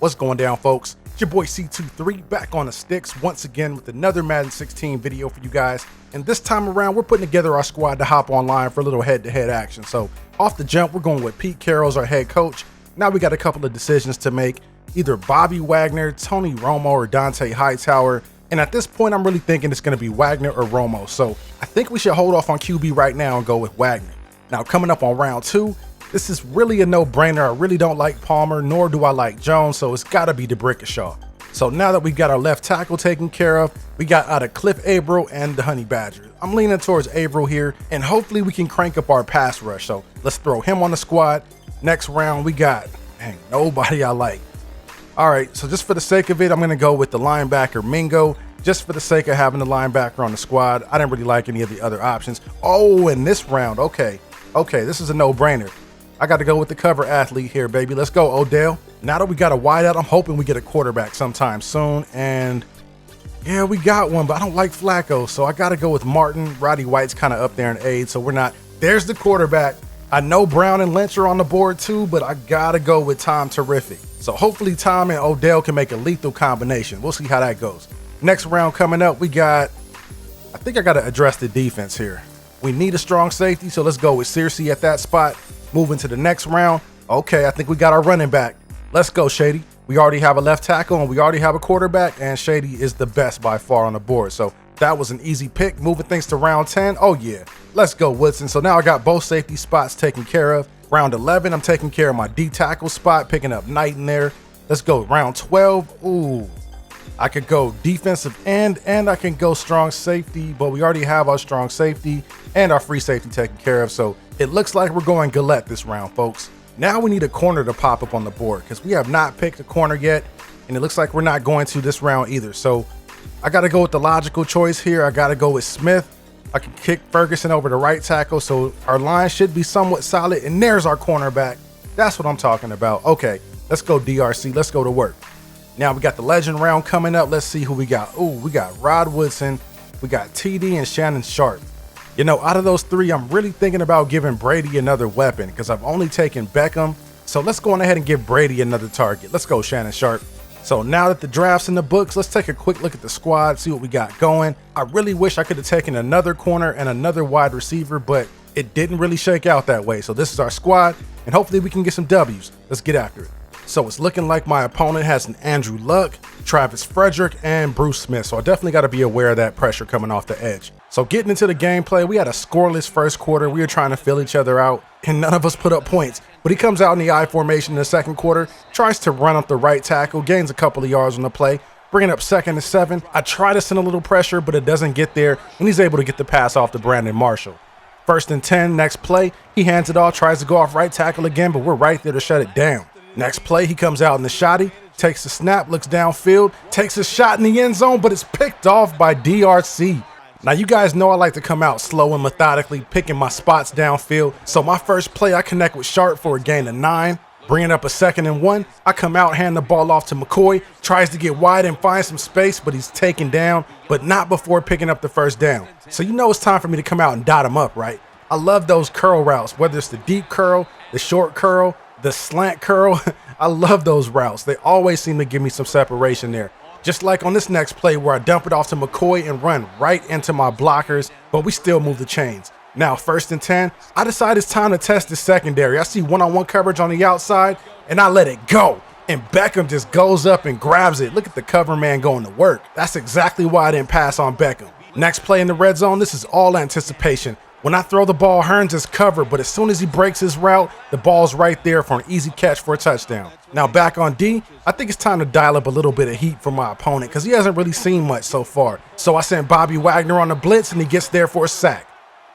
What's going down, folks? It's your boy C23 back on the sticks once again with another Madden 16 video for you guys. And this time around, we're putting together our squad to hop online for a little head-to-head action. So off the jump, we're going with Pete Carroll as our head coach. Now we got a couple of decisions to make, either Bobby Wagner, Tony Romo, or Dante Hightower. And at this point, I'm really thinking it's going to be Wagner or Romo. So I think we should hold off on QB right now and go with Wagner. Now coming up on round 2, this is really a no-brainer. I really don't like Palmer, nor do I like Jones, so it's got to be DeBrickashaw. So now that we've got our left tackle taken care of, we got out of Cliff Avril and the Honey Badger. I'm leaning towards Avril here, and hopefully we can crank up our pass rush. So let's throw him on the squad. Next round, we got, nobody I like. All right, so just for the sake of it, I'm going to go with the linebacker Mingo, just for the sake of having the linebacker on the squad. I didn't really like any of the other options. Oh, in this round, okay, this is a no-brainer. I got to go with the cover athlete here, baby. Let's go, Odell. Now that we got a wideout, I'm hoping we get a quarterback sometime soon. And yeah, we got one, but I don't like Flacco, so I got to go with Martin. Roddy White's kind of up there in age, so we're not. There's the quarterback. I know Brown and Lynch are on the board too, but I got to go with Tom Terrific. So hopefully Tom and Odell can make a lethal combination. We'll see how that goes. Next round coming up, we got, I think I got to address the defense here. We need a strong safety, so let's go with Searcy at that spot. Moving to the next round. Okay, I think we got our running back. Let's go, Shady. We already have a left tackle and we already have a quarterback, and Shady is the best by far on the board. So that was an easy pick. Moving things to round 10. Oh yeah, let's go, Woodson. So now I got both safety spots taken care of. Round 11, I'm taking care of my D tackle spot, picking up Knight in there. Let's go round 12. Ooh, I could go defensive end and I can go strong safety, but we already have our strong safety and our free safety taken care of. So it looks like we're going Gillette this round, folks. Now we need a corner to pop up on the board because we have not picked a corner yet, and it looks like we're not going to this round either. So I got to go with the logical choice here. I got to go with Smith. I can kick Ferguson over to right tackle, so our line should be somewhat solid, and there's our cornerback. That's what I'm talking about. Okay, let's go DRC. Let's go to work. Now we got the legend round coming up. Let's see who we got. Ooh, we got Rod Woodson, we got TD, and Shannon Sharp. You know, out of those three, I'm really thinking about giving Brady another weapon because I've only taken Beckham. So let's go on ahead and give Brady another target. Let's go, Shannon Sharp. So now that the draft's in the books, let's take a quick look at the squad, see what we got going. I really wish I could have taken another corner and another wide receiver, but it didn't really shake out that way. So this is our squad, and hopefully we can get some W's. Let's get after it. So it's looking like my opponent has an Andrew Luck, Travis Frederick, and Bruce Smith. So I definitely got to be aware of that pressure coming off the edge. So getting into the gameplay, we had a scoreless first quarter. We were trying to fill each other out, and none of us put up points. But he comes out in the I formation in the second quarter, tries to run up the right tackle, gains a couple of yards on the play, bringing up 2nd and 7. I try to send a little pressure, but it doesn't get there, and he's able to get the pass off to Brandon Marshall. 1st and 10, next play, he hands it off, tries to go off right tackle again, but we're right there to shut it down. Next play, he comes out in the shotty, takes the snap, looks downfield, takes a shot in the end zone, but it's picked off by DRC. Now, you guys know I like to come out slow and methodically, picking my spots downfield. So my first play, I connect with Sharp for a gain of 9. Bringing up a 2nd and 1, I come out, hand the ball off to McCoy, tries to get wide and find some space, but he's taken down, but not before picking up the first down. So you know it's time for me to come out and dot him up, right? I love those curl routes, whether it's the deep curl, the short curl, the slant curl. I love those routes. They always seem to give me some separation there. Just like on this next play where I dump it off to McCoy and run right into my blockers, but we still move the chains. Now 1st and 10, I decide it's time to test the secondary. I see one-on-one coverage on the outside, and I let it go. And Beckham just goes up and grabs it. Look at the cover man going to work. That's exactly why I didn't pass on Beckham. Next play in the red zone, this is all anticipation. When I throw the ball, Hearns is covered, but as soon as he breaks his route, the ball's right there for an easy catch for a touchdown. Now back on D, I think it's time to dial up a little bit of heat for my opponent because he hasn't really seen much so far. So I sent Bobby Wagner on the blitz, and he gets there for a sack.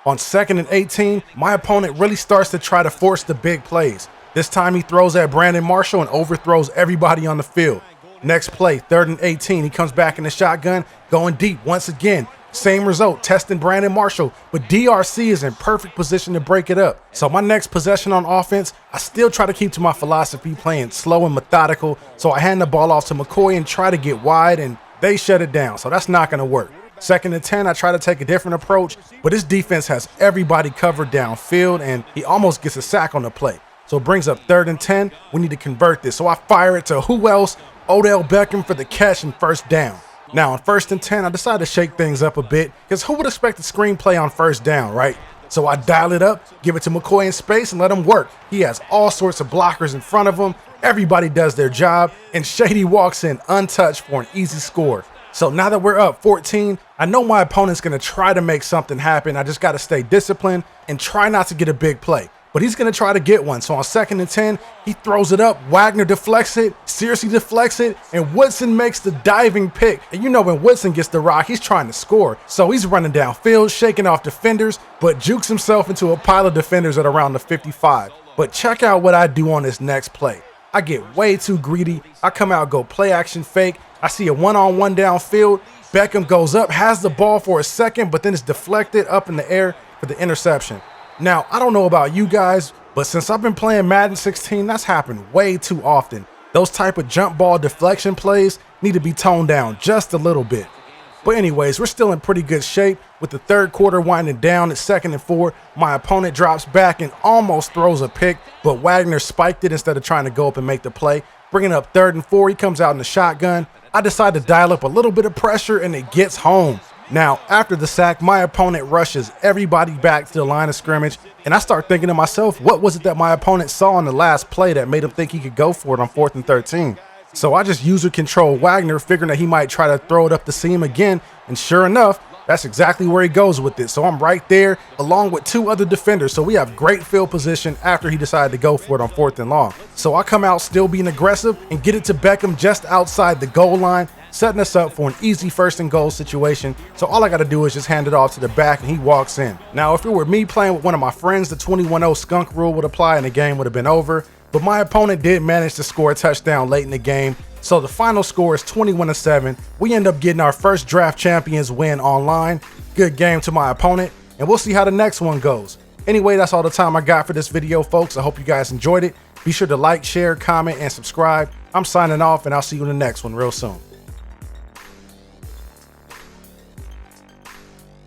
On 2nd and 18, my opponent really starts to try to force the big plays. This time he throws at Brandon Marshall and overthrows everybody on the field. Next play, 3rd and 18, he comes back in the shotgun, going deep once again. Same result, testing Brandon Marshall, but DRC is in perfect position to break it up. So my next possession on offense, I still try to keep to my philosophy, playing slow and methodical. So I hand the ball off to McCoy and try to get wide, and they shut it down. So that's not going to work. 2nd and 10, I try to take a different approach, but his defense has everybody covered downfield, and he almost gets a sack on the play. So it brings up 3rd and 10. We need to convert this. So I fire it to who else? Odell Beckham for the catch and 1st down. Now on 1st and 10, I decided to shake things up a bit because who would expect a screenplay on 1st down, right? So I dial it up, give it to McCoy in space and let him work. He has all sorts of blockers in front of him. Everybody does their job and Shady walks in untouched for an easy score. So now that we're up 14, I know my opponent's gonna try to make something happen. I just gotta stay disciplined and try not to get a big play. But he's gonna try to get one. So on 2nd and 10, he throws it up. Wagner deflects it, seriously deflects it, and Woodson makes the diving pick. And you know when Woodson gets the rock, he's trying to score. So he's running downfield, shaking off defenders, but jukes himself into a pile of defenders at around the 55. But check out what I do on this next play. I get way too greedy. I come out, go play action fake. I see a one-on-one downfield. Beckham goes up, has the ball for a second, but then it's deflected up in the air for the interception. Now, I don't know about you guys, but since I've been playing Madden 16, that's happened way too often. Those type of jump ball deflection plays need to be toned down just a little bit. But anyways, we're still in pretty good shape. With the 3rd quarter winding down at 2nd and 4, my opponent drops back and almost throws a pick, but Wagner spiked it instead of trying to go up and make the play. Bringing up 3rd and 4, he comes out in the shotgun. I decide to dial up a little bit of pressure and it gets home. Now, after the sack, my opponent rushes everybody back to the line of scrimmage, and I start thinking to myself, what was it that my opponent saw in the last play that made him think he could go for it on 4th and 13? So I just user control Wagner, figuring that he might try to throw it up the seam again, and sure enough, that's exactly where he goes with it. So I'm right there along with 2 other defenders. So we have great field position after he decided to go for it on 4th and long. So I come out still being aggressive and get it to Beckham just outside the goal line, setting us up for an easy 1st and goal situation. So all I got to do is just hand it off to the back and he walks in. Now, if it were me playing with one of my friends, the 21-0 skunk rule would apply and the game would have been over. But my opponent did manage to score a touchdown late in the game. So the final score is 21-7. We end up getting our first draft champions win online. Good game to my opponent, and we'll see how the next one goes. Anyway, that's all the time I got for this video, folks. I hope you guys enjoyed it. Be sure to like, share, comment, and subscribe. I'm signing off, and I'll see you in the next one real soon.